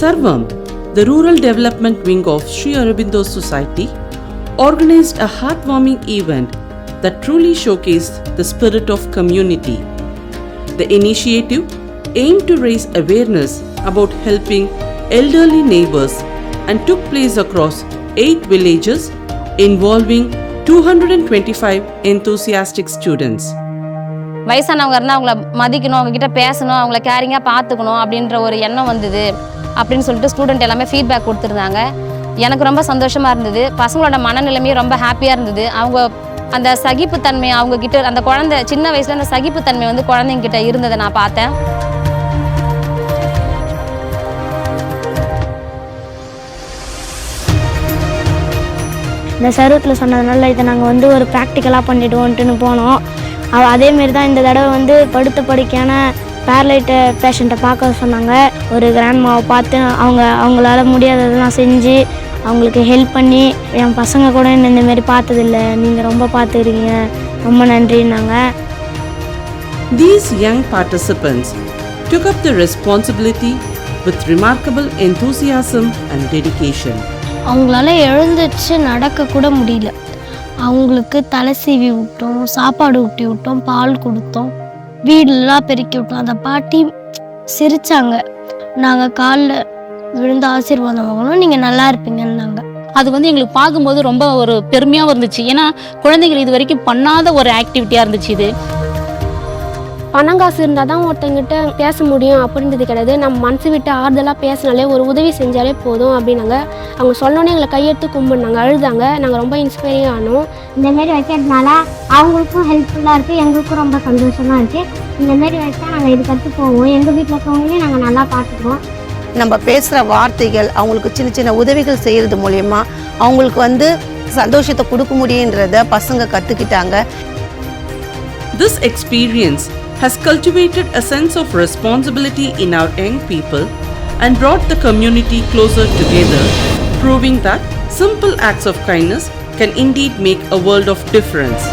Sarvam, the rural development wing of Sri Aurobindo Society, organized a heartwarming event that truly showcased the spirit of community. The initiative aimed to raise awareness about helping elderly neighbors and took place across 8 villages involving 225 enthusiastic students. வயசானவங்க இருந்தால் அவங்கள மதிக்கணும், அவங்கக்கிட்ட பேசணும், அவங்கள கேரிங்காக பார்த்துக்கணும் அப்படின்ற ஒரு எண்ணம் வந்தது அப்படின்னு சொல்லிட்டு ஸ்டூடெண்ட் எல்லாமே ஃபீட்பேக் கொடுத்துருந்தாங்க. எனக்கு ரொம்ப சந்தோஷமாக இருந்தது. பசங்களோட மனநிலைமையும் ரொம்ப ஹாப்பியாக இருந்தது. அவங்க அந்த சகிப்புத்தன்மை அவங்கக்கிட்ட, அந்த குழந்தை சின்ன வயசில் அந்த சகிப்புத்தன்மை வந்து குழந்தைங்கிட்ட இருந்ததை நான் பார்த்தேன். இந்த சர்வத்தில் சொன்னதுனால இதை நாங்கள் வந்து ஒரு ப்ராக்டிக்கலாக பண்ணிவிடுவோன்ட்டுன்னு போனோம். அதேமாரி தான் இந்த தடவை வந்து படுத்த படுக்கையான பேரலைட் பேஷண்ட்டை பார்க்க சொன்னாங்க. ஒரு கிராண்ட்மாவை பார்த்து அவங்களால முடியாததெல்லாம் செஞ்சு அவங்களுக்கு ஹெல்ப் பண்ணி, என் பசங்க கூட இந்தமாரி பார்த்ததில்ல, நீங்கள் ரொம்ப பார்த்துக்கிறீங்க, ரொம்ப நன்றின்னாங்க. These young participants took up the responsibility with remarkable enthusiasm and dedication. அவங்களால எழுந்துச்சு நடக்க கூட முடியல. அவங்களுக்கு தலை சீவி விட்டோம், சாப்பாடு ஊட்டி விட்டோம், பால் கொடுத்தோம், வீடெல்லாம் பெருக்கி விட்டோம். அந்த பாட்டி சிரித்தாங்க. நாங்கள் காலில் விழுந்து ஆசீர்வாதம் வாங்கணும், நீங்கள் நல்லா இருப்பீங்கன்னாங்க. அது வந்து எங்களுக்கு பார்க்கும்போது ரொம்ப ஒரு பெருமையாகவும் இருந்துச்சு. ஏன்னா குழந்தைகள் இது வரைக்கும் பண்ணாத ஒரு ஆக்டிவிட்டியாக இருந்துச்சு இது. பணம் காசு இருந்தால் தான் ஒருத்தங்கிட்ட பேச முடியும் அப்படின்றது கிடையாது. நம்ம மனசு விட்டு ஆறுதலாக பேசினாலே, ஒரு உதவி செஞ்சாலே போதும் அப்படின்னாங்க. அவங்க சொன்னோன்னே எங்களை கையெடுத்து கும்பிடுனாங்க, அழுதாங்க. நாங்கள் ரொம்ப இன்ஸ்பைரிங் ஆனோம். இந்தமாரி வைக்கிறதுனால அவங்களுக்கும் ஹெல்ப்ஃபுல்லாக இருக்குது, எங்களுக்கும் ரொம்ப சந்தோஷமாக இருக்குது. இந்தமாரி வச்சா நாங்கள் இது கற்று போவோம், எங்கள் வீட்டில் இருக்கவங்களையும் நாங்கள் நல்லா பார்த்துக்குவோம். நம்ம பேசுகிற வார்த்தைகள் அவங்களுக்கு சின்ன சின்ன உதவிகள் செய்கிறது மூலயமா அவங்களுக்கு வந்து சந்தோஷத்தை கொடுக்க முடியுன்றத பசங்க கற்றுக்கிட்டாங்க. This experience has cultivated a sense of responsibility in our young people and brought the community closer together, proving that simple acts of kindness can indeed make a world of difference.